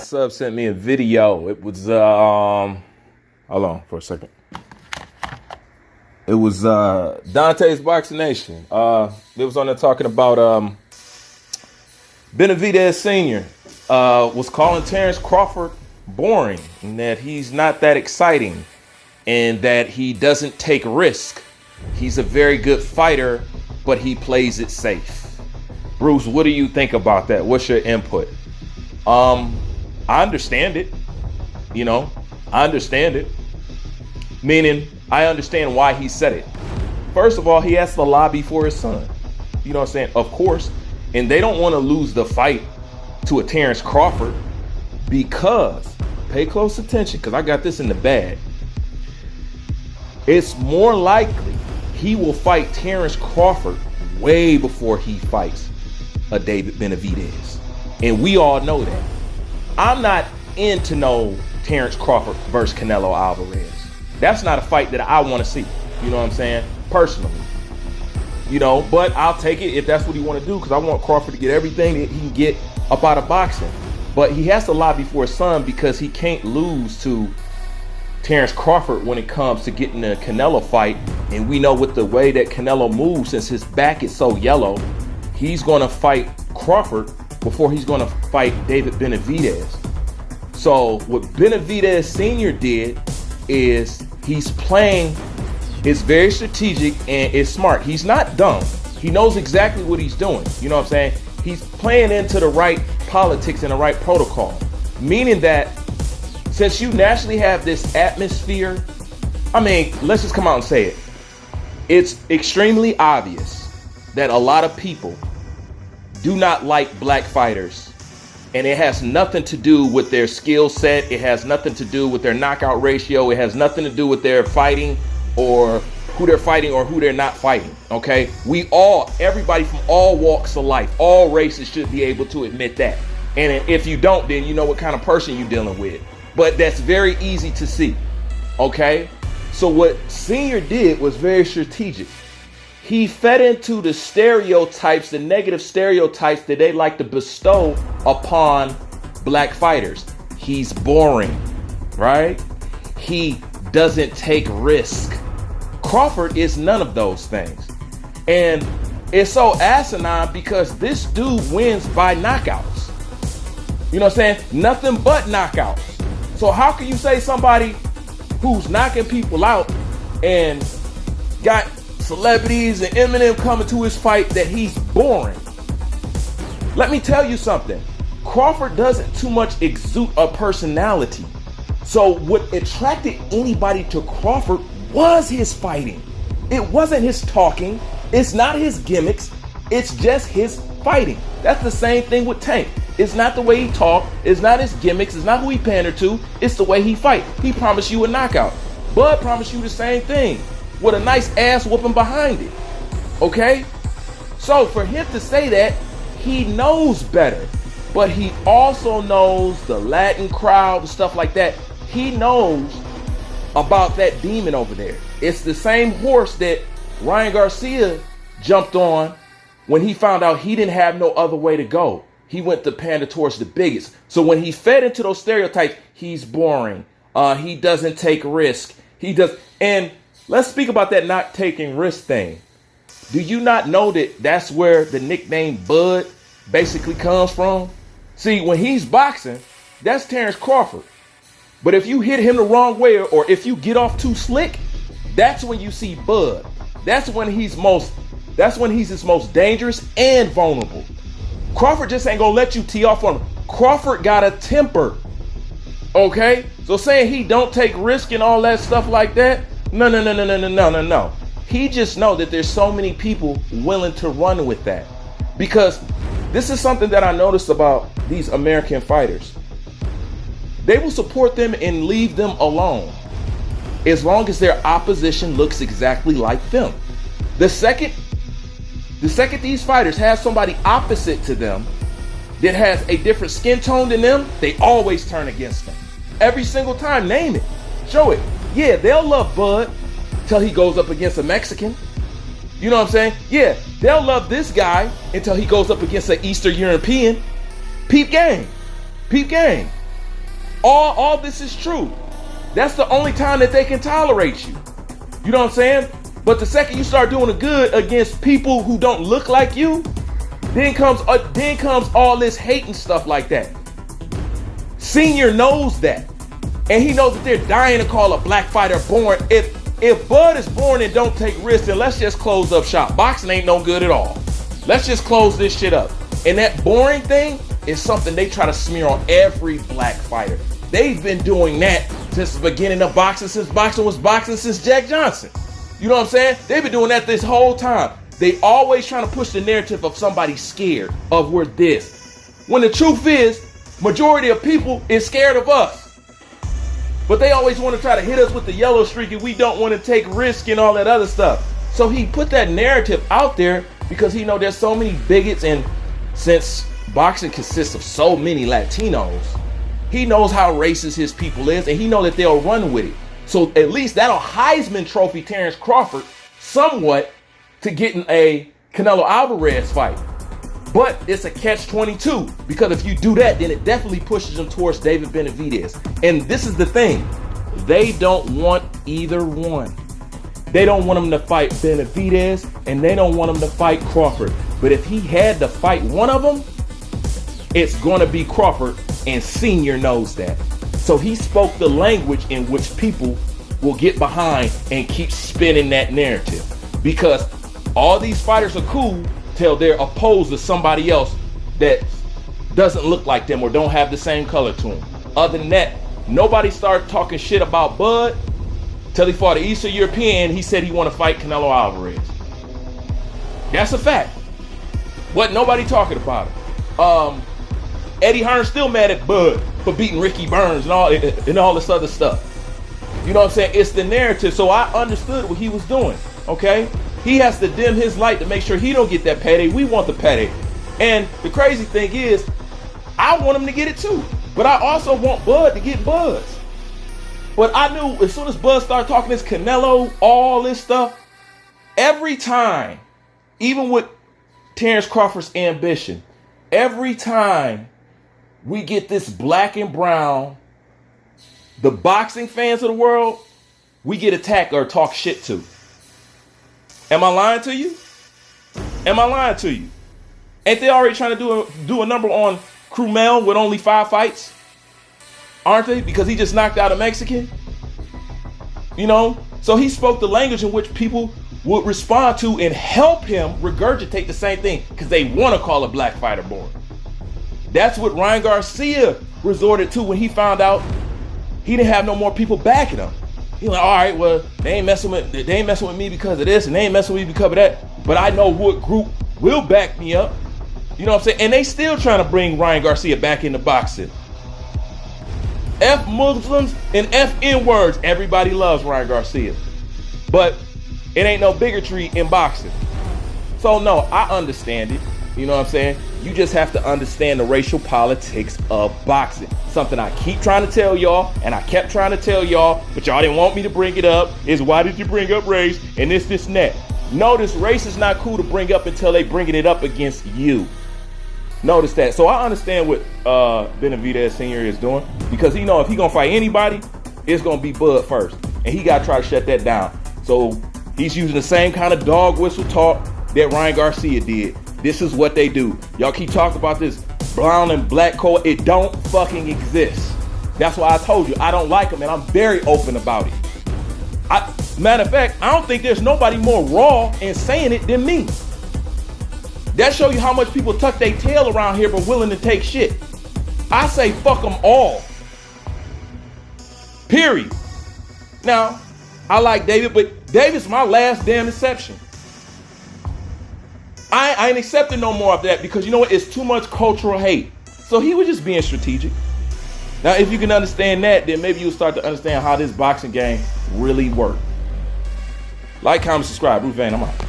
sub sent me a video. It was hold on for a second. It was Dante's Boxing Nation. It was on there talking about Benavidez Sr. Was calling Terrence Crawford boring and that he's not that exciting and that he doesn't take risk. He's a very good fighter, but he plays it safe. Bruce, what do you think about that? What's your input? I understand it. I understand it. Meaning, I understand why he said it. First of all, he has to lobby for his son. You know what I'm saying? Of course. And they don't want to lose the fight to a Terrence Crawford because, pay close attention, because I got this in the bag. It's more likely he will fight Terrence Crawford way before he fights a David Benavidez. And we all know that. I'm not into no Terrence Crawford versus Canelo Alvarez. That's not a fight that I want to see. You know what I'm saying? Personally. But I'll take it if that's what he want to do, because I want Crawford to get everything that he can get up out of boxing. But he has to lobby for his son because he can't lose to Terrence Crawford when it comes to getting a Canelo fight. And we know with the way that Canelo moves, since his back is so yellow, he's going to fight Crawford before he's going to fight David Benavidez. So what Benavidez Sr. did is he's playing, it's very strategic and it's smart. He's not dumb. He knows exactly what he's doing. You know what I'm saying? He's playing into the right politics and the right protocol. Meaning that since you naturally have this atmosphere, let's just come out and say it. It's extremely obvious that a lot of people do not like black fighters. And it has nothing to do with their skill set. It has nothing to do with their knockout ratio. It has nothing to do with their fighting or who they're fighting or who they're not fighting, okay? Everybody from all walks of life, all races should be able to admit that. And if you don't, then you know what kind of person you're dealing with. But that's very easy to see, okay? So what Senior did was very strategic. He fed into the stereotypes, the negative stereotypes that they like to bestow upon black fighters. He's boring, right? He doesn't take risk. Crawford is none of those things. And it's so asinine because this dude wins by knockouts. You know what I'm saying? Nothing but knockouts. So how can you say somebody who's knocking people out and got celebrities and Eminem coming to his fight that he's boring? Let me tell you something. Crawford doesn't too much exude a personality. So what attracted anybody to Crawford was his fighting. It wasn't his talking. It's not his gimmicks. It's just his fighting. That's the same thing with Tank. It's not the way he talk. It's not his gimmicks. It's not who he pandered to. It's the way he fight. He promised you a knockout. Bud promised you the same thing with a nice ass whooping behind it. Okay? So for him to say that, he knows better. But he also knows the Latin crowd and stuff like that. He knows about that demon over there. It's the same horse that Ryan Garcia jumped on when he found out he didn't have no other way to go. He went to pander towards the biggest. So when he fed into those stereotypes, he's boring. He doesn't take risk. And let's speak about that not taking risk thing. Do you not know that that's where the nickname Bud basically comes from? See, when he's boxing, that's Terrence Crawford. But if you hit him the wrong way or if you get off too slick, that's when you see Bud. That's when he's his most dangerous and vulnerable. Crawford just ain't gonna let you tee off on him. Crawford got a temper. Okay? So saying he don't take risk and all that stuff like that, no. He just know that there's so many people willing to run with that. Because this is something that I noticed about these American fighters. They will support them and leave them alone as long as their opposition looks exactly like them. The second these fighters have somebody opposite to them that has a different skin tone than them, they always turn against them. Every single time, name it, show it. Yeah, they'll love Bud till he goes up against a Mexican. You know what I'm saying? Yeah, they'll love this guy until he goes up against an Eastern European. Peep game. All this is true. That's the only time that they can tolerate you. You know what I'm saying? But the second you start doing the good against people who don't look like you, then comes all this hate and stuff like that. Senior knows that. And he knows that they're dying to call a black fighter born. If Bud is born and don't take risks, then let's just close up shop. Boxing ain't no good at all. Let's just close this shit up. And that boring thing is something they try to smear on every black fighter. They've been doing that since the beginning of boxing, since boxing was boxing, since Jack Johnson. You know what I'm saying? They've been doing that this whole time. They always trying to push the narrative of somebody scared of we're this. When the truth is, majority of people is scared of us. But they always want to try to hit us with the yellow streak and we don't want to take risk and all that other stuff. So he put that narrative out there because he know there's so many bigots, and since boxing consists of so many Latinos, he knows how racist his people is, and he know that they'll run with it. So at least that'll Heisman Trophy Terrence Crawford somewhat to getting a Canelo Alvarez fight. But it's a catch-22, because if you do that, then it definitely pushes him towards David Benavidez. And this is the thing. They don't want either one. They don't want him to fight Benavidez, and they don't want him to fight Crawford. But if he had to fight one of them, it's going to be Crawford, and Senior knows that. So he spoke the language in which people will get behind and keep spinning that narrative. Because all these fighters are cool till they're opposed to somebody else that doesn't look like them or don't have the same color to them. Other than that, nobody started talking shit about Bud till he fought an Eastern European. He said he want to fight Canelo Alvarez. That's a fact. Wasn't nobody talking about it. Eddie Hearn's still mad at Bud for beating Ricky Burns and all this other stuff. You know what I'm saying? It's the narrative. So I understood what he was doing. Okay? He has to dim his light to make sure he don't get that payday. We want the payday. And the crazy thing is, I want him to get it too. But I also want Bud to get Buzz. But I knew as soon as Bud started talking this Canelo, all this stuff, every time, even with Terrence Crawford's ambition, every time we get this black and brown, the boxing fans of the world, we get attacked or talk shit to. Am I lying to you? Am I lying to you? Ain't they already trying to do a number on Crumel with only 5 fights? Aren't they? Because he just knocked out a Mexican? You know? So he spoke the language in which people would respond to and help him regurgitate the same thing because they want to call a black fighter born. That's what Ryan Garcia resorted to when he found out he didn't have no more people backing him. He's like, all right, well, they ain't messing with me because of this, and they ain't messing with me because of that. But I know what group will back me up. You know what I'm saying? And they still trying to bring Ryan Garcia back into boxing. F Muslims and F N-words. Everybody loves Ryan Garcia. But it ain't no bigotry in boxing. So no, I understand it. You know what I'm saying? You just have to understand the racial politics of boxing. Something I keep trying to tell y'all, and I kept trying to tell y'all, but y'all didn't want me to bring it up, is why did you bring up race and this and that? Notice race is not cool to bring up until they bringing it up against you. Notice that. So I understand what Benavidez Sr. is doing, because he know if he gonna fight anybody, it's gonna be Bud first. And he gotta try to shut that down. So he's using the same kind of dog whistle talk that Ryan Garcia did. This is what they do. Y'all keep talking about this brown and black code. It don't fucking exist. That's why I told you I don't like them, and I'm very open about it. Matter of fact, I don't think there's nobody more raw in saying it than me. That show you how much people tuck their tail around here but willing to take shit. I say fuck them all. Period. Now, I like David, but David's my last damn exception. I ain't accepting no more of that, because you know what? It's too much cultural hate. So he was just being strategic. Now, if you can understand that, then maybe you'll start to understand how this boxing game really works. Like, comment, subscribe. Ruth Van, I'm out.